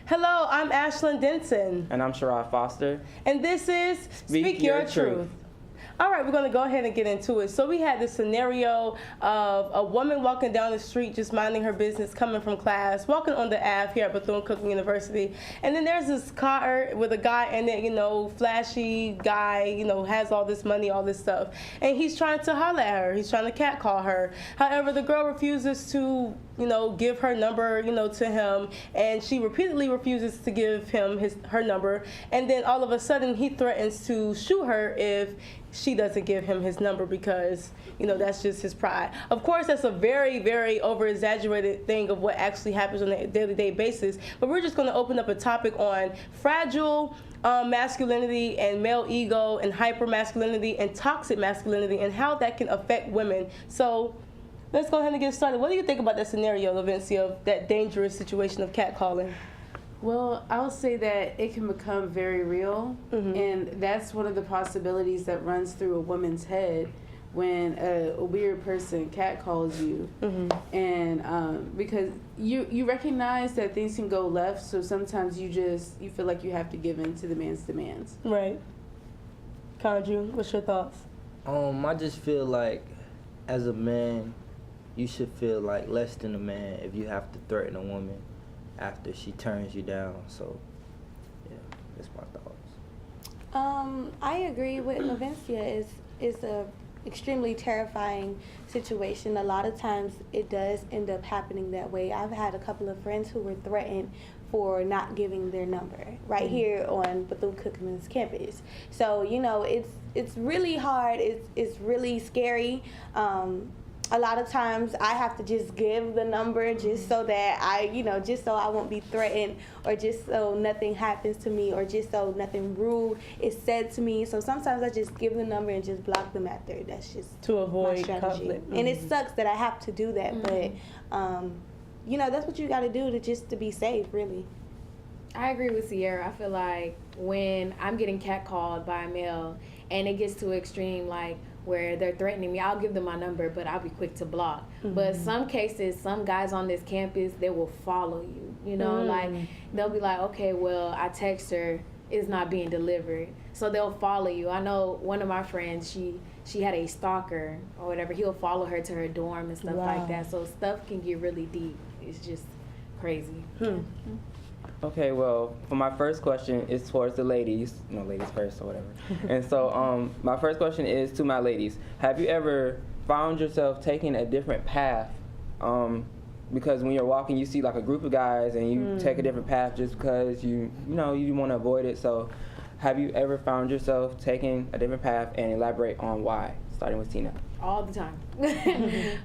Hello, I'm Ashlyn Denson. And I'm Sherrod Foster. And this is Speak Your Truth. All right, we're going to go ahead and get into it. So we had this scenario of a woman walking down the street, just minding her business, coming from class, walking on the Ave here at Bethune-Cookman University. And then there's this car with a guy in it, flashy guy, has all this money, all this stuff. And he's trying to holler at her. He's trying to catcall her. However, the girl refuses to, give her number, to him. And she repeatedly refuses to give him her number. And then all of a sudden, he threatens to shoot her if she doesn't give him his number because, that's just his pride. Of course, that's a very, very over-exaggerated thing of what actually happens on a day-to-day basis. But we're just going to open up a topic on fragile masculinity and male ego and hyper-masculinity and toxic masculinity and how that can affect women. So let's go ahead and get started. What do you think about that scenario, Lavencia, of that dangerous situation of catcalling? Well, I'll say that it can become very real, and that's one of the possibilities that runs through a woman's head when a weird person catcalls you, and because you recognize that things can go left, so sometimes you feel like you have to give in to the man's demands. Right. Conju, what's your thoughts? I just feel like as a man, you should feel like less than a man if you have to threaten a woman after she turns you down. So, yeah, that's my thoughts. I agree with Lavencia. It's a extremely terrifying situation. A lot of times it does end up happening that way. I've had a couple of friends who were threatened for not giving their number right here on Bethune-Cookman's campus. So, it's really hard. It's really scary. A lot of times I have to just give the number just so that just so I won't be threatened, or just so nothing happens to me, or just so nothing rude is said to me. So sometimes I just give the number and just block them after. That's just to avoid my strategy. conflict. And it sucks that I have to do that, but that's what you got to do to be safe, really. I agree with Sierra. I feel like when I'm getting catcalled by a male and it gets to extreme, like where they're threatening me, I'll give them my number, but I'll be quick to block. But some cases, some guys on this campus, they will follow you, like they'll be like, okay, well, I text her, it's not being delivered. So they'll follow you. I know one of my friends, she had a stalker or whatever. He'll follow her to her dorm and stuff like that. So stuff can get really deep. It's just crazy. Okay, well, for my first question is towards the ladies. No, ladies first or whatever. And so my first question is to my ladies. Have you ever found yourself taking a different path? Because when you're walking, you see like a group of guys and you take a different path just because you want to avoid it. So have you ever found yourself taking a different path, and elaborate on why, starting with Tina? All the time.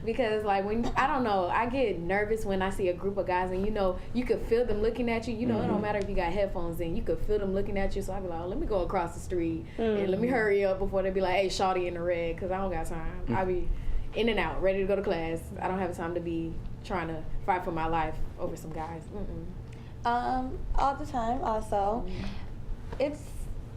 Because I get nervous when I see a group of guys and you could feel them looking at you. It don't matter if you got headphones in, you could feel them looking at you. So I'd be like, let me go across the street and let me hurry up before they be like, hey, shawty in the red, because I don't got time. I be in and out, ready to go to class. I don't have time to be trying to fight for my life over some guys. All the time also. It's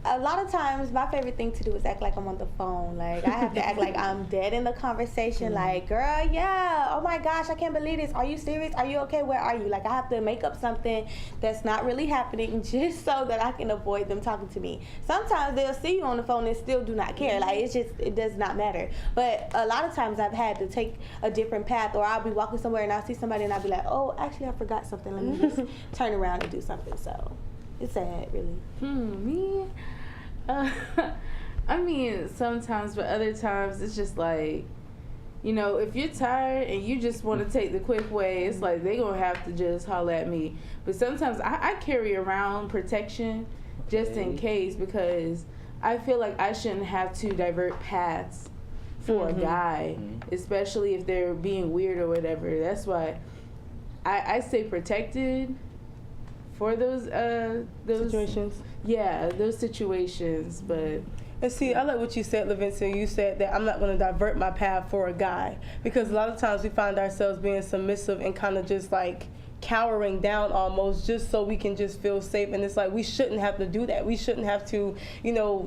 a lot of times my favorite thing to do is act like I'm on the phone. Like I have to act like I'm dead in the conversation. Like, girl, yeah, oh my gosh, I can't believe this. Are you serious? Are you okay? Where are you? Like I have to make up something that's not really happening just so that I can avoid them talking to me. Sometimes they'll see you on the phone and still do not care. Like it does not matter. But a lot of times I've had to take a different path, or I'll be walking somewhere and I'll see somebody and I'll be like, oh, actually I forgot something. Let me just turn around and do something. So it's sad, really. Me? I mean, sometimes, but other times it's just like, if you're tired and you just want to take the quick way, it's like they gonna have to just holler at me. But sometimes I carry around protection just in case, because I feel like I shouldn't have to divert paths for a guy, especially if they're being weird or whatever. That's why I stay protected for those situations. Yeah, those situations, but... And see, I like what you said, Lavencia. You said that I'm not going to divert my path for a guy. Because a lot of times we find ourselves being submissive and kind of just like cowering down almost just so we can just feel safe. And it's like, we shouldn't have to do that. We shouldn't have to,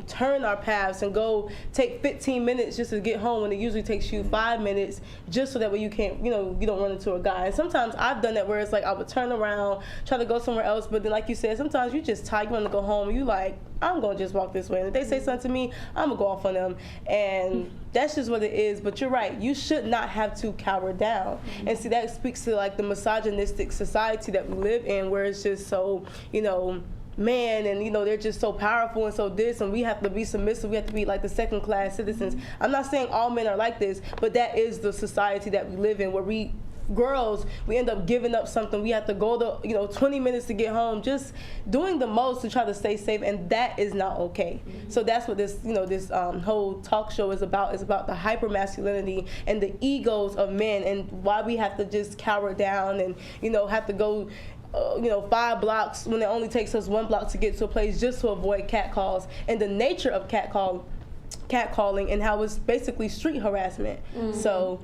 turn our paths and go take 15 minutes just to get home when it usually takes you 5 minutes, just so that way you can't, you don't run into a guy. And sometimes I've done that where it's like I would turn around, try to go somewhere else, but then like you said, sometimes you just tired, you want to go home, and you like, I'm going to just walk this way. And if they say something to me, I'm going to go off on them. And that's just what it is. But you're right. You should not have to cower down. And see, that speaks to like the misogynistic society that we live in, where it's just so, man, and they're just so powerful and so this, and we have to be submissive. We have to be like the second class citizens. I'm not saying all men are like this, but that is the society that we live in, where we end up giving up something. We have to go the 20 minutes to get home, just doing the most to try to stay safe, and that is not okay. So that's what this this whole talk show is about. It's about the hyper masculinity and the egos of men, and why we have to just cower down and have to go 5 blocks when it only takes us 1 block to get to a place, just to avoid catcalls, and the nature of catcalling and how it's basically street harassment. So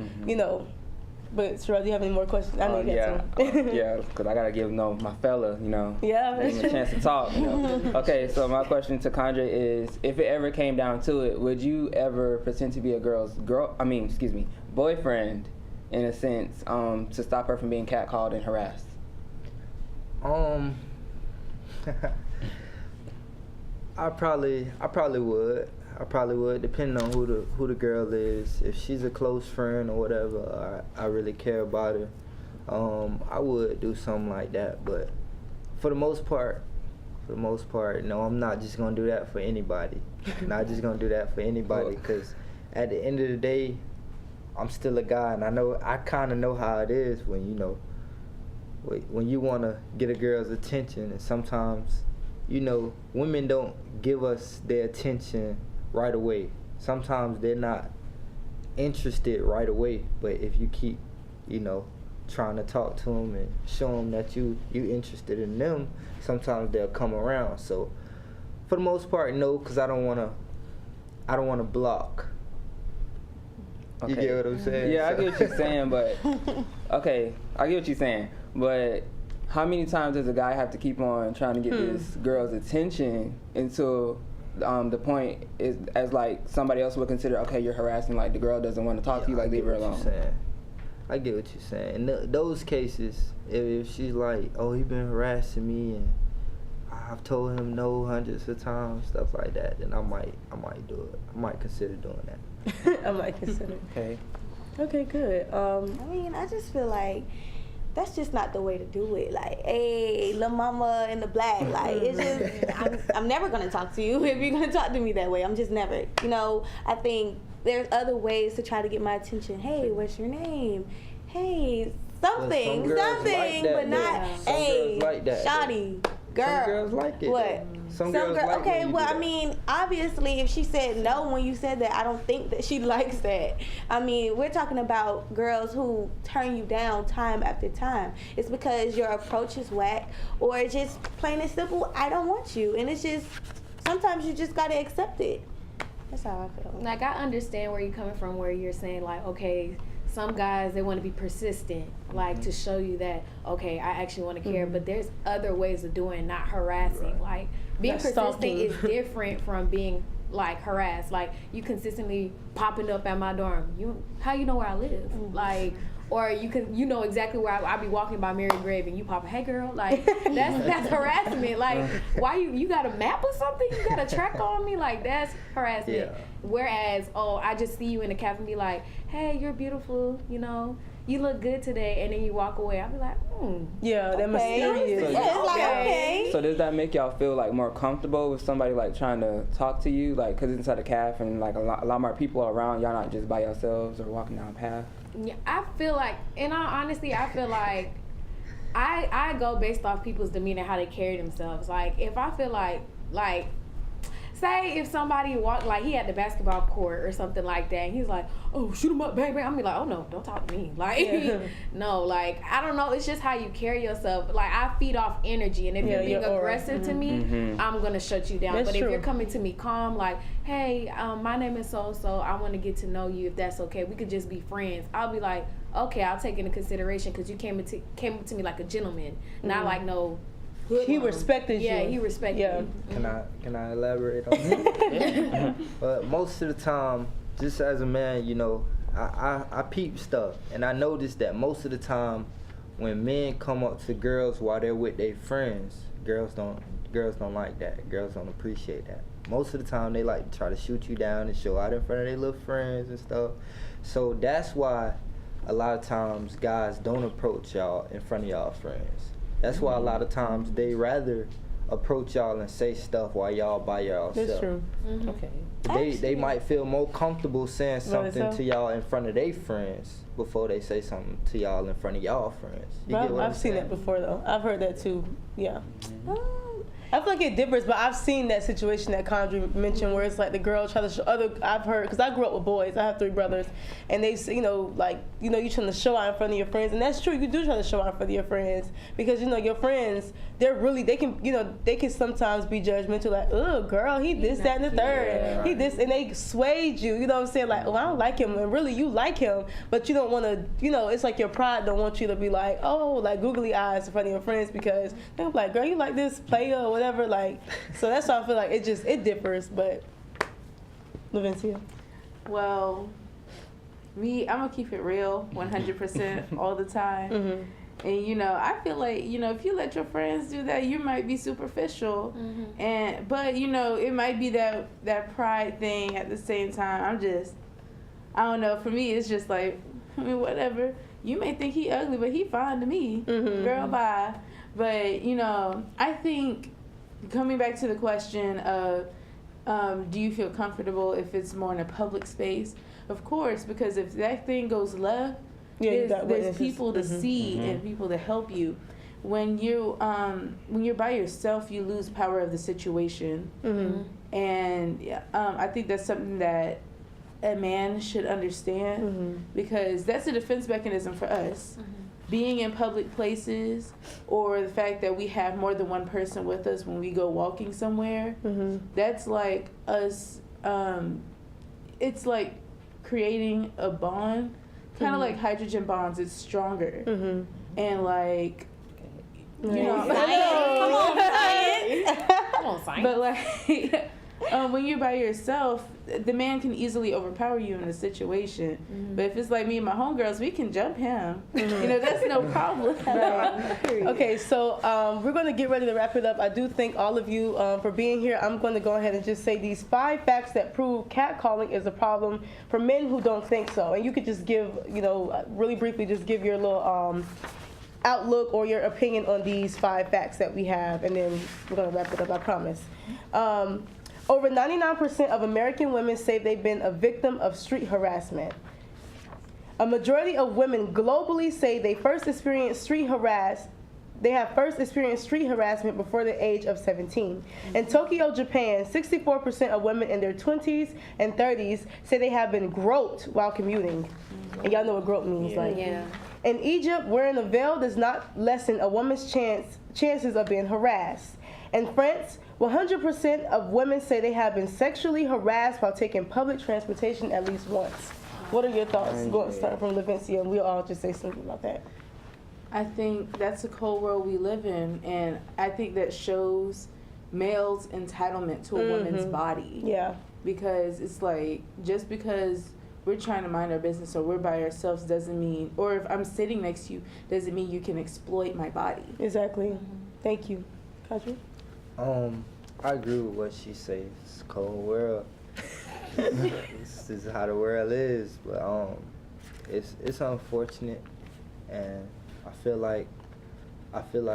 but Sherrod, do you have any more questions? I know you got some. Yeah, because I gotta give my fella, Yeah, give him a chance to talk. Okay, so my question to Condre is, if it ever came down to it, would you ever pretend to be a boyfriend, in a sense, to stop her from being catcalled and harassed? I probably would. Depending on who the girl is. If she's a close friend or whatever, I really care about her, I would do something like that. But for the most part, no, I'm not just gonna do that for anybody. Because at the end of the day, I'm still a guy, and I kind of know how it is when you want to get a girl's attention, and sometimes women don't give us their attention right away. Sometimes they're not interested right away, but if you keep trying to talk to them and show them that you interested in them, sometimes they'll come around. So for the most part, no, because I don't want to block. Okay. You get what I'm saying? Yeah, I get what you're saying, but okay, I get what you're saying, but how many times does a guy have to keep on trying to get this girl's attention until the point is, as like somebody else would consider, okay, you're harassing, like the girl doesn't want to talk to you, like leave her alone? I get what you're saying. In those cases, if she's like, oh, he's been harassing me and I've told him no hundreds of times, stuff like that, then I might do it. I might consider doing that. I might consider. Okay, good. I just feel like that's just not the way to do it. Like, hey, little mama in the black. Like, it's just, I'm never going to talk to you if you're going to talk to me that way. I'm just never. I think there's other ways to try to get my attention. Hey, what's your name? Hey, something, like that, but not, hey, like shawty, girl. Some girls like it. What? Some girls like okay, when you well, do that. Obviously, if she said no when you said that, I don't think that she likes that. We're talking about girls who turn you down time after time. It's because your approach is whack, or it's just plain and simple, I don't want you. And it's just, sometimes you just gotta accept it. That's how I feel. Like, I understand where you're coming from, where you're saying, like, okay, some guys, they want to be persistent, like to show you that, okay, I actually want to care, but there's other ways of doing it, not harassing. Like, being persistent is different from being like harassed. Like, you consistently popping up at my dorm. How you know where I live? Like, or you know exactly where I be walking by Mary Grave and you pop, hey girl, like that's harassment. Like, why you got a map or something? You got a track on me? Like, that's harassment. Yeah. Whereas, I just see you in the cafe and be like, hey, you're beautiful, you look good today, and then you walk away. I'll be like, yeah, that mysterious. So, okay. So does that make y'all feel like more comfortable with somebody like trying to talk to you, like, cause it's inside a cafe and like a lot more people around, y'all not just by yourselves or walking down a path? Yeah, I feel like, in all honesty, I feel like I go based off people's demeanor, how they carry themselves. Like, if I feel like say if somebody walked, like, he at the basketball court or something like that, and he's like, oh, shoot him up, bang, bang. I'm be like, oh, no, don't talk to me. Like, no, like, I don't know. It's just how you carry yourself. Like, I feed off energy, and if you're being aggressive to me, I'm going to shut you down. That's but true. if you're coming to me calm, like, hey, my name is so-so, I want to get to know you, if that's okay. We could just be friends. I'll be like, okay, I'll take into consideration because you came up to me like a gentleman, not like no. He respected you. Yeah, he respected you. Can I elaborate on that? But most of the time, just as a man, you know, I peep stuff, and I noticed that most of the time, when men come up to girls while they're with their friends, girls don't like that. Girls don't appreciate that. Most of the time, they like to try to shoot you down and show out in front of their little friends and stuff. So that's why a lot of times guys don't approach y'all in front of y'all friends. That's why a lot of times they rather approach y'all and say stuff while y'all by yourself. That's true. Mm-hmm. Okay. They might feel more comfortable saying something to y'all in front of their friends before they say something to y'all in front of y'all friends. You get what I'm I've seen saying? that before though. I've heard that too. Yeah. I feel like it differs, but I've seen that situation that Condra mentioned where it's like the girl try to show other. I've heard, because I grew up with boys. I have 3 brothers, and they say, you know, like, you know, you trying to show out in front of your friends, and that's true. You do try to show out in front of your friends because, you know, your friends, they can sometimes be judgmental, like, oh, girl, he this, that, and the third, Yeah. he this, and they swayed you. You know what I'm saying? Like, oh, I don't like him, and really you like him, but you don't want to. You know, it's like your pride don't want you to be like, oh, like googly eyes in front of your friends because they're like, girl, you like this player or whatever, like. So that's why I feel like it differs, but Lavencia. Well, I'm gonna keep it real 100% all the time. Mm-hmm. And you know, I feel like, you know, if you let your friends do that, you might be superficial. But you know, it might be that pride thing at the same time. I don't know, for me it's just like, I mean, whatever. You may think he ugly, but he fine to me. Girl, bye. But you know, I think coming back to the question of do you feel comfortable if it's more in a public space? Of course, because if that thing goes left, there's people to see and people to help you. When you're by yourself, you lose power of the situation, and I think that's something that a man should understand because that's a defense mechanism for us. Being in public places, or the fact that we have more than one person with us when we go walking somewhere, that's like us, it's like creating a bond, kind of like hydrogen bonds. It's stronger. And like, you know, Come on, science. but like, when you're by yourself, the man can easily overpower you in a situation. But if it's like me and my homegirls, we can jump him. You know, that's no problem. Okay, so we're going to get ready to wrap it up. I do thank all of you for being here. I'm going to go ahead and just say these 5 facts that prove catcalling is a problem for men who don't think so. And you could just give, you know, really briefly, just give your little outlook or your opinion on these 5 facts that we have, and then we're going to wrap it up, I promise. Over 99% of American women say they've been a victim of street harassment. A majority of women globally say they have first experienced street harassment before the age of 17. In Tokyo, Japan, 64% of women in their 20s and 30s say they have been groped while commuting. And y'all know what grope means, like. Yeah. In Egypt, wearing a veil does not lessen a woman's chances of being harassed. In France, 100% of women say they have been sexually harassed while taking public transportation at least once. What are your thoughts? Starting from Lavencia, and we'll all just say something about that. I think that's a cold world we live in, and I think that shows males' entitlement to a woman's body. Yeah. Because it's like, just because we're trying to mind our business or we're by ourselves doesn't mean, or if I'm sitting next to you, doesn't mean you can exploit my body. Exactly. Thank you. Kadri? I agree with what she says. It's a cold world. This is how the world is, but it's unfortunate, and I feel like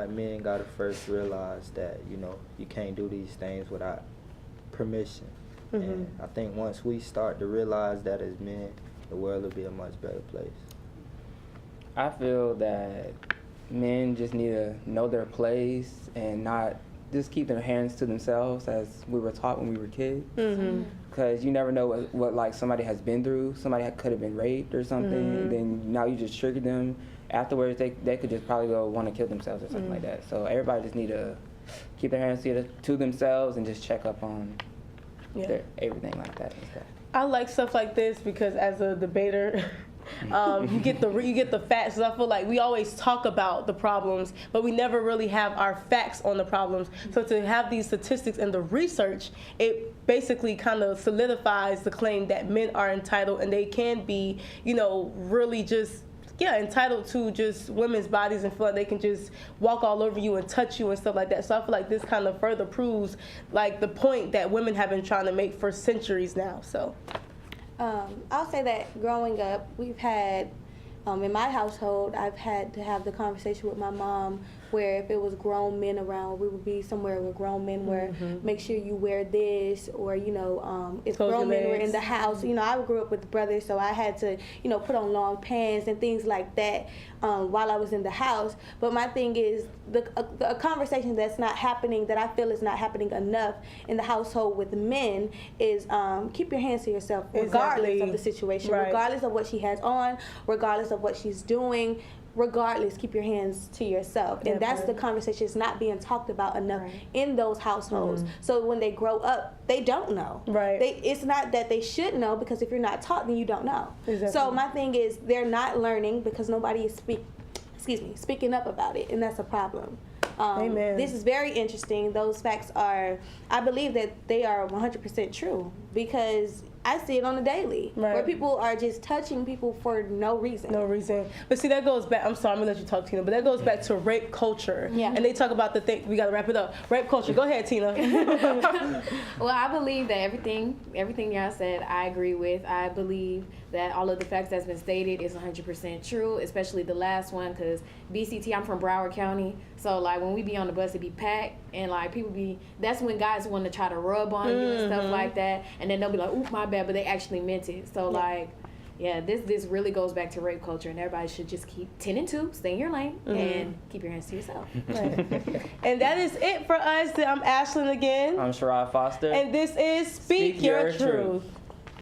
men gotta first realize that, you know, you can't do these things without permission. And I think once we start to realize that as men, the world will be a much better place. I feel that men just need to know their place and not just keep their hands to themselves, as we were taught when we were kids. Because you never know what like somebody has been through. Somebody could have been raped or something, and then now you just triggered them. Afterwards, they could just probably go want to kill themselves or something like that. So everybody just need to keep their hands to themselves and just check up on everything like that and stuff. I like stuff like this because as a debater, you get the facts. So I feel like we always talk about the problems, but we never really have our facts on the problems. So to have these statistics and the research, it basically kind of solidifies the claim that men are entitled and they can be, really just entitled to just women's bodies and feel like they can just walk all over you and touch you and stuff like that. So I feel like this kind of further proves like the point that women have been trying to make for centuries now. So I'll say that growing up, we've had in my household, I've had to have the conversation with my mom where if it was grown men around, we would be somewhere where grown men were, make sure you wear this, or, if grown men were in the house. I grew up with brothers, so I had to, put on long pants and things like that while I was in the house. But my thing is, a conversation that's not happening, that I feel is not happening enough in the household with men is keep your hands to yourself, regardless of the situation, regardless of what she has on, regardless of what she's doing. Regardless, keep your hands to yourself. And that's the conversation that's not being talked about enough in those households. So when they grow up, they don't know. It's not that they should know, because if you're not taught, then you don't know. So my thing is, they're not learning because nobody is speaking up about it, and that's a problem. Amen. This is very interesting. Those facts are, I believe that they are 100% true, because I see it on the daily, where people are just touching people for no reason. But see, that goes back, I'm sorry, I'm going to let you talk, Tina, but that goes back to rape culture. And they talk about the thing, we got to wrap it up. Rape culture. Go ahead, Tina. Well, I believe that everything y'all said, I agree with. I believe that all of the facts that's been stated is 100% true, especially the last one, because BCT, I'm from Broward County, so like when we be on the bus, it be packed, and like that's when guys want to try to rub on you and stuff like that, and then they'll be like, "Oop, my bad," but they actually meant it. So this really goes back to rape culture, and everybody should just keep 10 and 2, stay in your lane, and keep your hands to yourself. And that is it for us. I'm Ashlyn again. I'm Sherrod Foster. And this is Speak Your Truth.